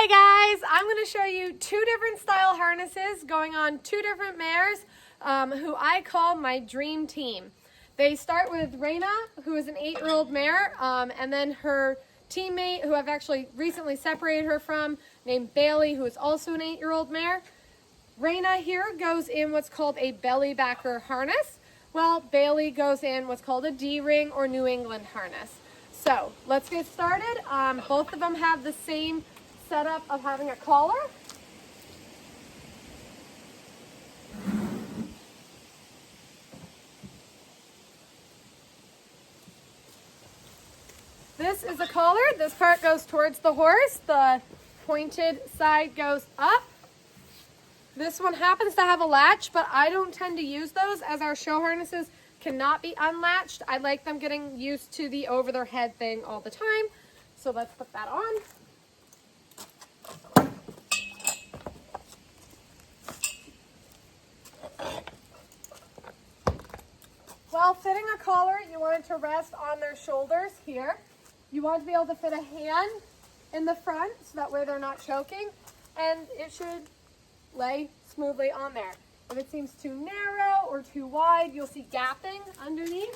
Hey guys, I'm going to show you two different style harnesses going on two different mares who I call my dream team. They start with Raina, who is an 8-year-old mare, and then her teammate, who I've actually recently separated her from, named Bailey, who is also an 8-year-old mare. Raina here goes in what's called a belly backer harness, while Bailey goes in what's called a D-ring or New England harness. So let's get started. Both of them have the same setup of having a collar. This is a collar. This part goes towards the horse. The pointed side goes up. This one happens to have a latch, but I don't tend to use those as our show harnesses cannot be unlatched. I like them getting used to the over their head thing all the time. So let's put that on. While fitting a collar, you want it to rest on their shoulders here. You want to be able to fit a hand in the front so that way they're not choking, and it should lay smoothly on there. If it seems too narrow or too wide, you'll see gapping underneath.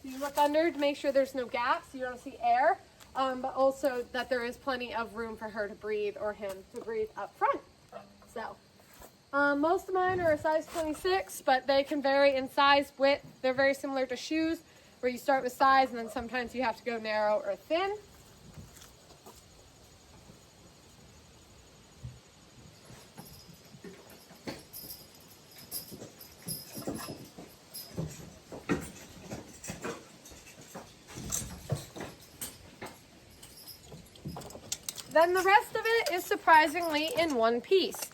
So you look under to make sure there's no gaps, so you don't see air, but also that there is plenty of room for her to breathe or him to breathe up front. So. Most of mine are a size 26, but they can vary in size, width. They're very similar to shoes, where you start with size and then sometimes you have to go narrow or thin. Then the rest of it is surprisingly in one piece.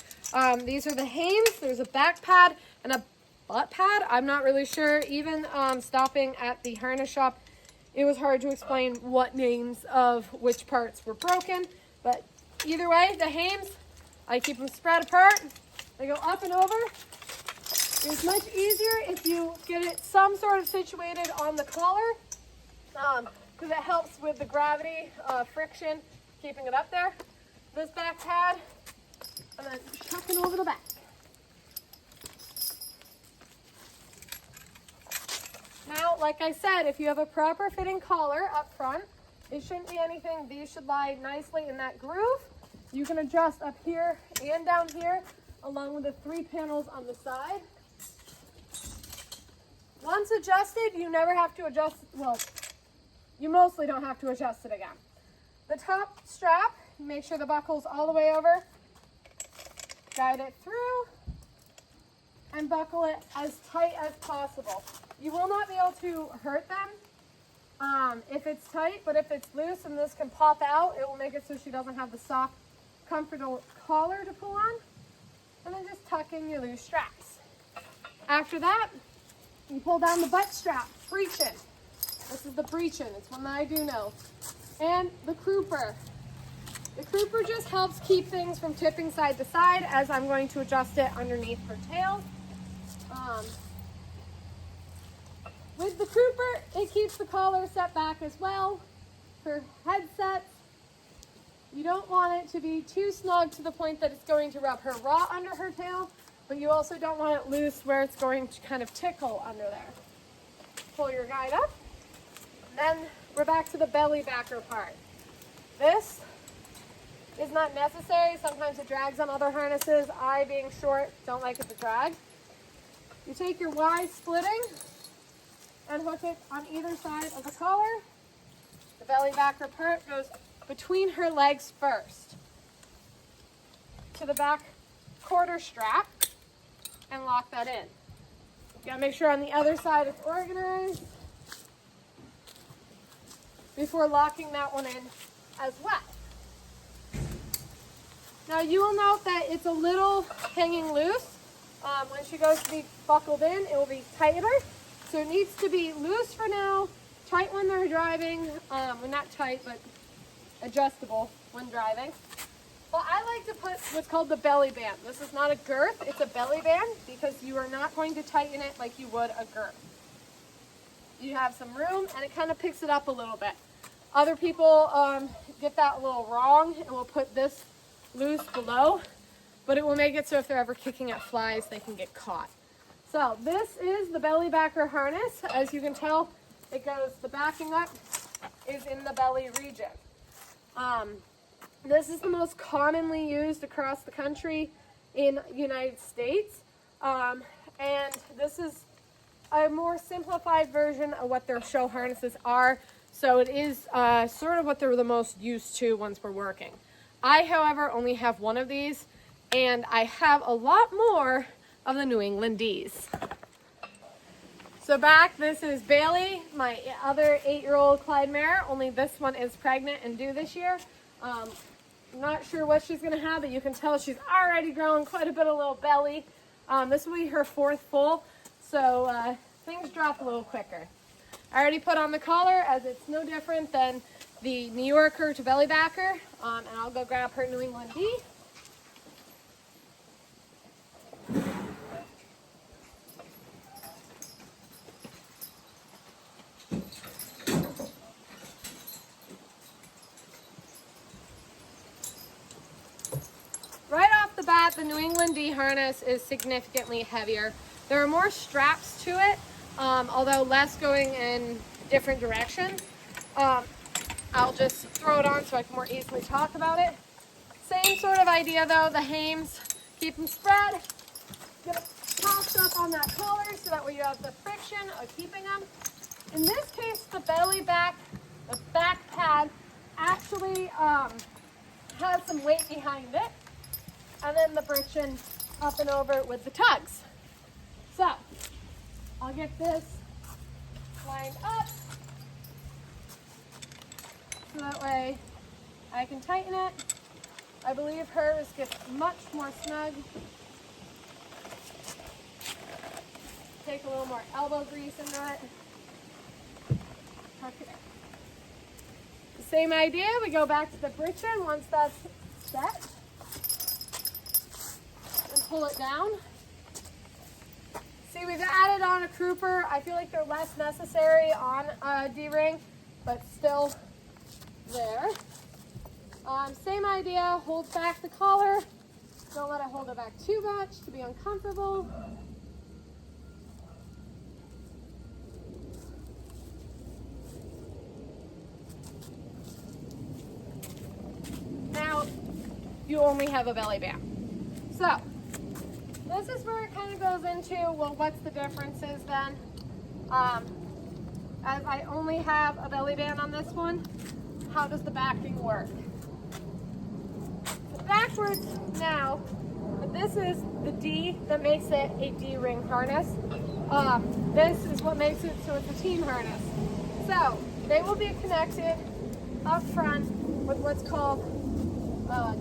These are the Hanes. There's a back pad and a butt pad. I'm not really sure. Even stopping at the harness shop, it was hard to explain what names of which parts were broken. But either way, the Hanes, I keep them spread apart. They go up and over. It's much easier if you get it some sort of situated on the collar, because it helps with the gravity, friction, keeping it up there. This back pad, and then tucking over the back. Now, like I said, if you have a proper fitting collar up front, it shouldn't be anything. These should lie nicely in that groove. You can adjust up here and down here, along with the 3 panels on the side. Once adjusted, you never have to adjust, well, you mostly don't have to adjust it again. The top strap, make sure the buckle's all the way over. Guide it through and buckle it as tight as possible. You will not be able to hurt them if it's tight, but if it's loose and this can pop out, it will make it so she doesn't have the soft, comfortable collar to pull on. And then just tuck in your loose straps. After that, you pull down the butt strap, breechin. This is the breechin, it's one that I do know. And the crooper. The crooper just helps keep things from tipping side to side as I'm going to adjust it underneath her tail. With the crooper, it keeps the collar set back as well. For headsets, you don't want it to be too snug to the point that it's going to rub her raw under her tail, but you also don't want it loose where it's going to kind of tickle under there. Pull your guide up. Then we're back to the belly backer part. This is not necessary. Sometimes it drags on other harnesses. I, being short, don't like it to drag. You take your Y splitting and hook it on either side of the collar. The belly backer part goes between her legs first to the back quarter strap and lock that in. You gotta make sure on the other side it's organized before locking that one in as well. Now you will note that it's a little hanging loose. When she goes to be buckled in, it will be tighter. So it needs to be loose for now, tight when they're driving. Well, not tight, but adjustable when driving. Well, I like to put what's called the belly band. This is not a girth, it's a belly band because you are not going to tighten it like you would a girth. You have some room and it kind of picks it up a little bit. Other people get that a little wrong and will put this loose below, but it will make it so if they're ever kicking at flies, they can get caught. So this is the belly backer harness. As you can tell, it goes, the backing up is in the belly region. This is the most commonly used across the country in the United States. And this is a more simplified version of what their show harnesses are. So it is sort of what they're the most used to once we're working. I, however, only have one of these, and I have a lot more of the New England D's. So back, this is Bailey, my other 8-year-old Clyde mare, only this one is pregnant and due this year. I'm not sure what she's gonna have, but you can tell she's already grown quite a bit of little belly. This will be her 4th foal, so things drop a little quicker. I already put on the collar, as it's no different than the New Yorker to belly backer, and I'll go grab her New England D. Right off the bat, the New England D harness is significantly heavier. There are more straps to it, although less going in different directions. I'll just throw it on so I can more easily talk about it. Same sort of idea though, the hames, keep them spread, get it tossed up on that collar so that way you have the friction of keeping them. In this case, the back pad actually has some weight behind it, and then the friction up and over with the tugs. So, I'll get this lined up so that way I can tighten it. I believe hers gets much more snug. Take a little more elbow grease into it. Tuck it in. The same idea, we go back to the britchin once that's set. And pull it down. See, we've added on a crooper. I feel like they're less necessary on a D-ring, but still there. Same idea, hold back the collar. Don't let it hold it back too much to be uncomfortable. Now, you only have a belly band. So, this is where it kind of goes into, well, what's the differences then? As I only have a belly band on this one, how does the backing work? So backwards now, but this is the D that makes it a D-ring harness. This is what makes it so it's a team harness. So they will be connected up front with what's called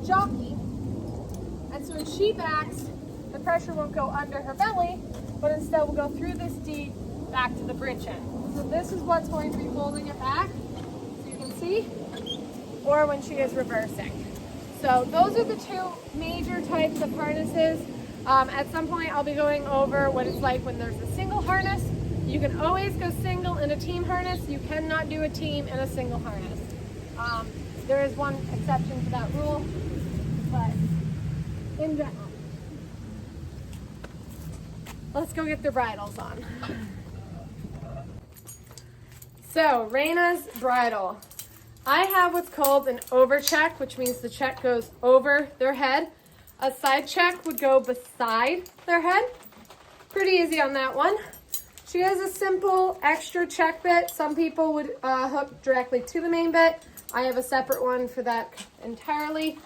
jockey. And so when she backs, the pressure won't go under her belly, but instead will go through this D back to the bridge end. So this is what's going to be holding it back, so you can see, or when she is reversing. So those are the two major types of harnesses. At some point I'll be going over what it's like when there's a single harness. You can always go single in a team harness. You cannot do a team in a single harness. There is one exception to that rule, but in general. Let's go get their bridles on. So, Raina's bridle. I have what's called an over check, which means the check goes over their head. A side check would go beside their head. Pretty easy on that one. She has a simple extra check bit. Some people would hook directly to the main bit. I have a separate one for that entirely.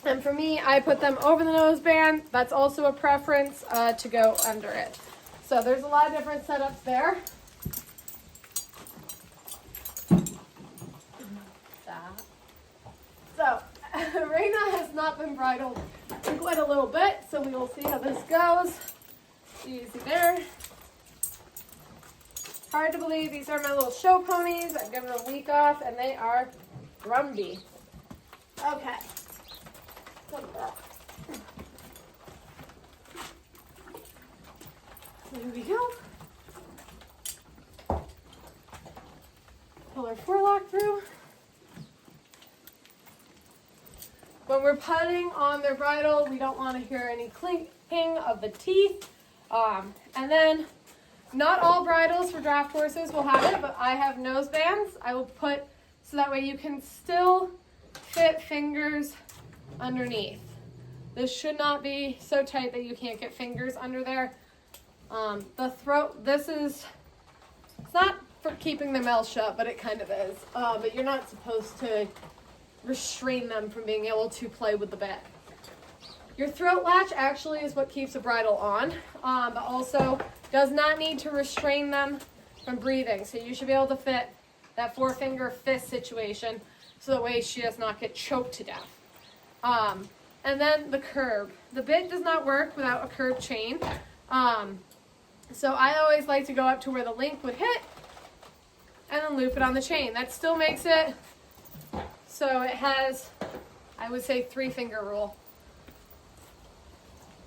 And for me, I put them over the noseband. That's also a preference to go under it. So there's a lot of different setups there. So Raina has not been bridled in quite a little bit, so we will see how this goes. Easy there. Hard to believe these are my little show ponies. I've given them a week off and they are grumpy. Okay. Here we go. Pull our forelock through. When we're putting on their bridle, we don't want to hear any clinking of the teeth. And then not all bridles for draft horses will have it, but I have nose bands. I will put so that way you can still fit fingers underneath. This should not be so tight that you can't get fingers under there. The throat, it's not for keeping their mouth shut, but it kind of is. But you're not supposed to restrain them from being able to play with the bit. Your throat latch actually is what keeps a bridle on, but also does not need to restrain them from breathing. So you should be able to fit that 4-finger fist situation so that way she does not get choked to death. And then the curb. The bit does not work without a curb chain. So I always like to go up to where the link would hit and then loop it on the chain. That still makes it so it has, I would say, 3-finger rule.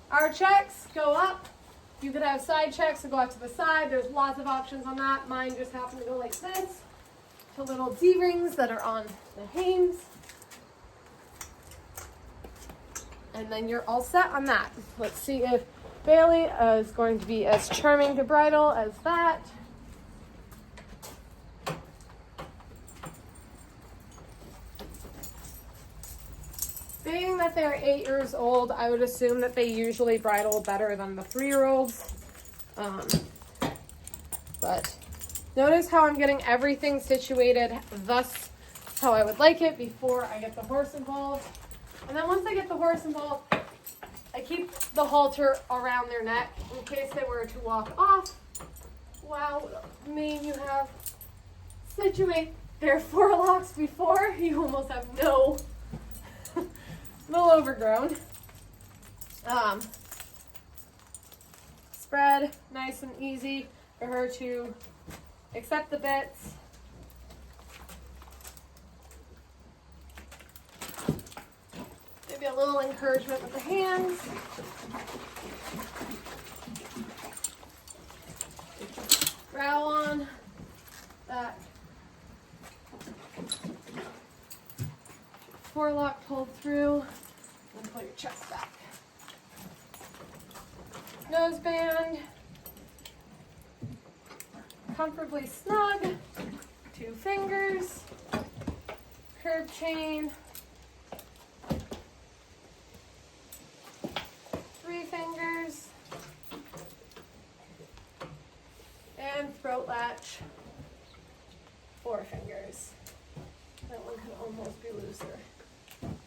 Our checks go up. You could have side checks that go out to the side. There's lots of options on that. Mine just happen to go like this to little D-rings that are on the hames. And then you're all set on that. Let's see if Bailey is going to be as charming to bridle as that. Being that they're 8 years old, I would assume that they usually bridle better than the 3-year-olds. But notice how I'm getting everything situated thus how I would like it before I get the horse involved. And then once I get the horse involved, I keep the halter around their neck in case they were to walk off. Wow, mean you have situate their forelocks before, you almost have no, little overgrown. Spread, nice and easy for her to accept the bits. Maybe a little encouragement with the hands. Brow on that forelock pulled through, and pull your chest back. Nose band, comfortably snug, 2 fingers, curb chain, 3 fingers, and throat latch, 4 fingers. That one could almost be looser.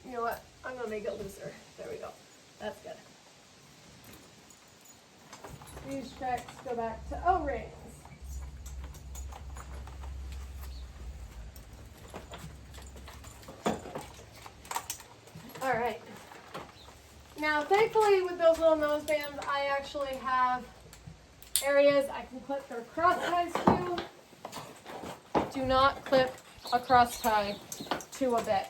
You know what? I'm going to make it looser. There we go. That's good. These checks go back to O-rings. All right. Now, thankfully, with those little nose bands, I actually have areas I can clip their cross ties to. Do not clip a cross tie to a bit.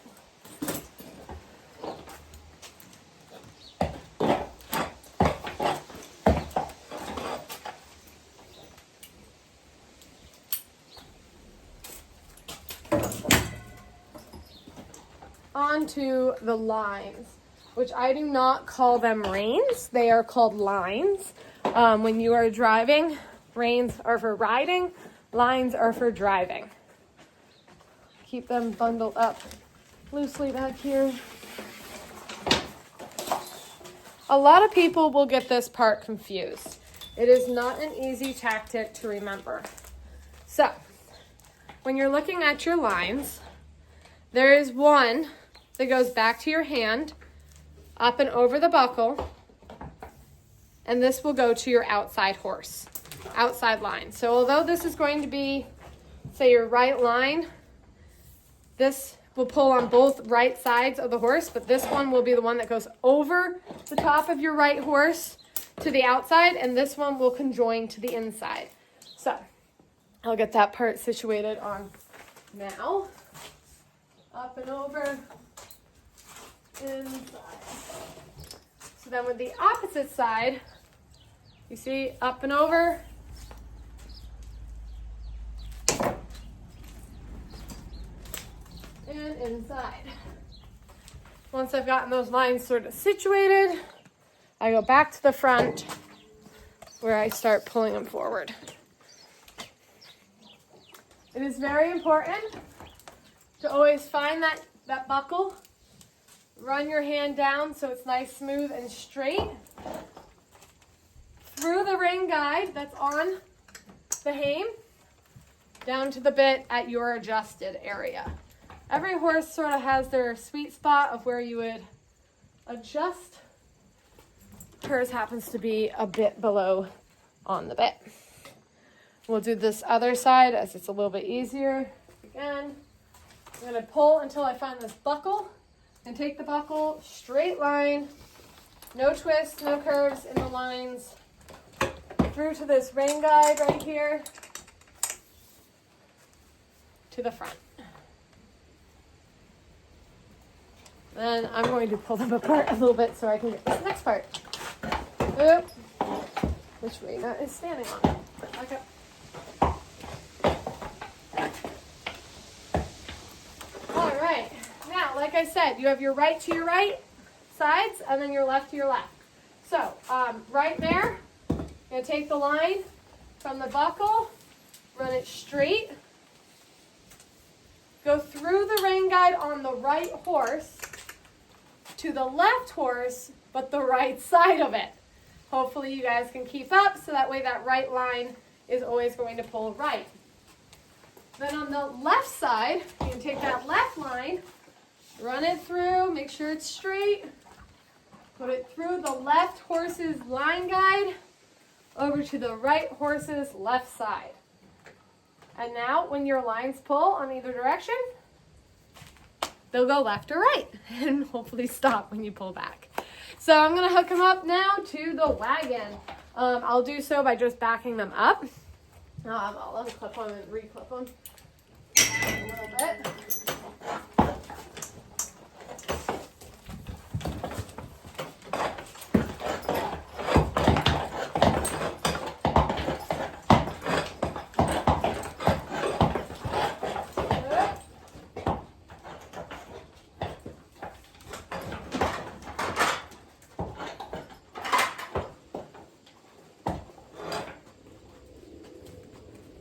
Onto the lines, which I do not call them reins. They are called lines. When you are driving, reins are for riding, lines are for driving. Keep them bundled up loosely back here. A lot of people will get this part confused. It is not an easy tactic to remember. So, when you're looking at your lines, there is one that goes back to your hand, up and over the buckle, and this will go to your outside horse, outside line. So although this is going to be, say, your right line, this will pull on both right sides of the horse, but this one will be the one that goes over the top of your right horse to the outside, and this one will conjoin to the inside. So I'll get that part situated on now. Up and over, inside. So then with the opposite side, you see up and over, and inside. Once I've gotten those lines sort of situated, I go back to the front where I start pulling them forward. It is very important to always find that buckle. Run your hand down so it's nice, smooth, and straight. Through the ring guide that's on the hame, down to the bit at your adjusted area. Every horse sort of has their sweet spot of where you would adjust. Hers happens to be a bit below on the bit. We'll do this other side as it's a little bit easier. Again, I'm going to pull until I find this buckle and take the buckle, straight line, no twists, no curves in the lines, through to this ring guide right here, to the front. Then I'm going to pull them apart a little bit so I can get this next part. Oop. Which Raina is standing on. Okay. All right. Now, like I said, you have your right to your right sides and then your left to your left. So, right there, I'm going to take the line from the buckle, run it straight, go through the ring guide on the right horse to the left horse, but the right side of it. Hopefully you guys can keep up so that way that right line is always going to pull right. Then on the left side, you can take that left line, run it through, make sure it's straight, put it through the left horse's line guide over to the right horse's left side. And now when your lines pull on either direction, they'll go left or right and hopefully stop when you pull back. So I'm going to hook them up now to the wagon. I'll do so by just backing them up. I'll unclip them and reclip them a little bit.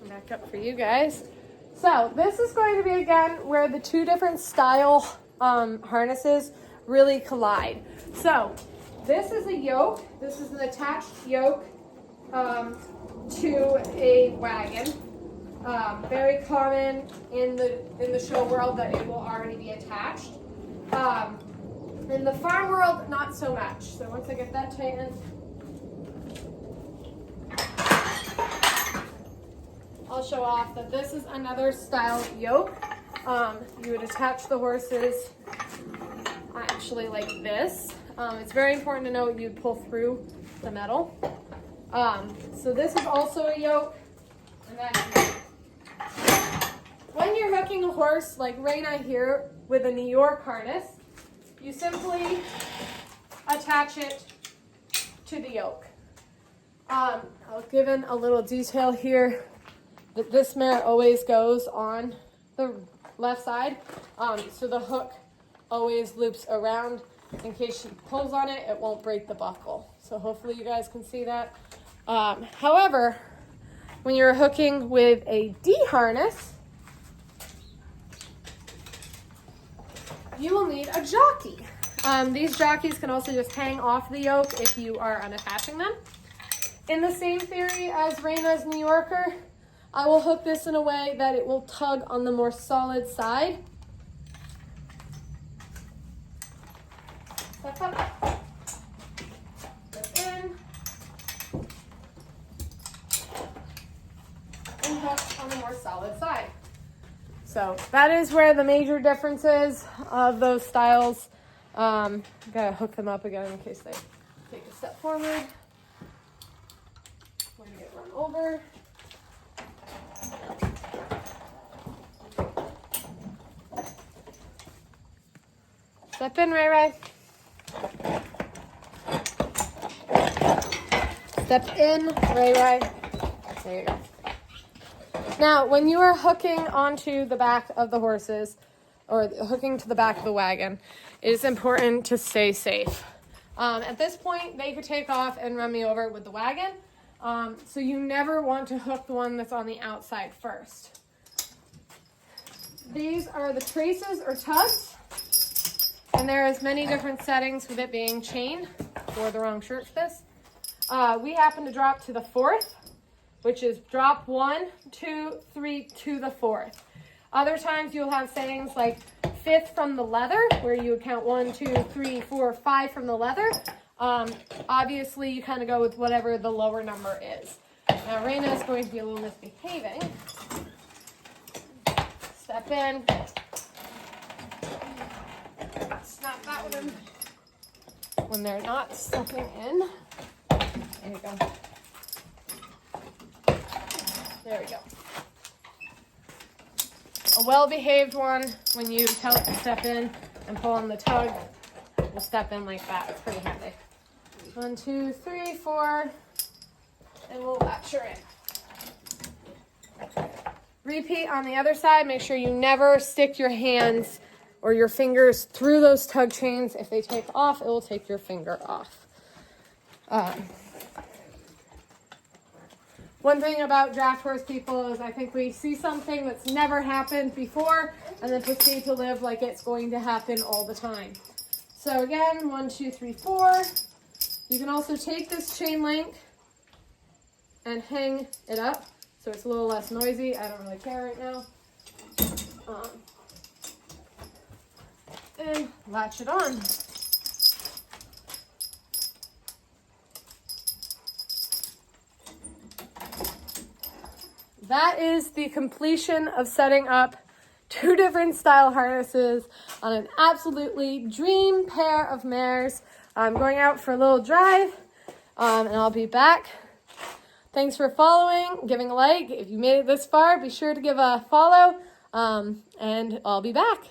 Back up for you guys. So this is going to be again where the two different style harnesses really collide. So this is a yoke. This is an attached yoke to a wagon. Very common in the show world that it will already be attached. In the farm world, not so much. So once I get that tightened, I'll show off that this is another style yoke. You would attach the horses actually like this. It's very important to know you'd pull through the metal. So this is also a yoke. And then when you're hooking a horse like Raina here with a New York harness, you simply attach it to the yoke. I'll give in a little detail here. This mare always goes on the left side, so the hook always loops around. In case she pulls on it, it won't break the buckle. So hopefully you guys can see that. However, when you're hooking with a D harness, you will need a jockey. These jockeys can also just hang off the yoke if you are unattaching them. In the same theory as Raina's New Yorker, I will hook this in a way that it will tug on the more solid side. Step up, step in, and hook on the more solid side. So that is where the major difference is of those styles. Gotta hook them up again in case they take a step forward. We're gonna get run over. Step in, Ray Ray. Step in, Ray Ray. There you go. Now, when you are hooking onto the back of the horses, or hooking to the back of the wagon, it is important to stay safe. At this point, they could take off and run me over with the wagon. So you never want to hook the one that's on the outside first. These are the traces or tugs. And there is many different settings with it being chain. Wore the wrong shirt for this. We happen to drop to the 4th, which is drop 1, 2, 3 to the 4th. Other times you'll have settings like 5th from the leather, where you would count 1, 2, 3, 4, 5 from the leather. Obviously, you kind of go with whatever the lower number is. Now, Raina is going to be a little misbehaving. Step in. Snap that one when they're not stepping in. There you go. There we go. A well-behaved one, when you tell it to step in and pull on the tug, will step in like that. It's pretty handy. 1, 2, 3, 4, and we'll latch her in. Repeat on the other side. Make sure you never stick your hands or your fingers through those tug chains. If they take off, it will take your finger off. One thing about draft horse people is I think we see something that's never happened before and then proceed to live like it's going to happen all the time. So again, 1, 2, 3, 4. You can also take this chain link and hang it up so it's a little less noisy. I don't really care right now. And latch it on. That is the completion of setting up 2 different style harnesses on an absolutely dream pair of mares. I'm going out for a little drive, and I'll be back. Thanks for following, giving a like. If you made it this far, be sure to give a follow, and I'll be back.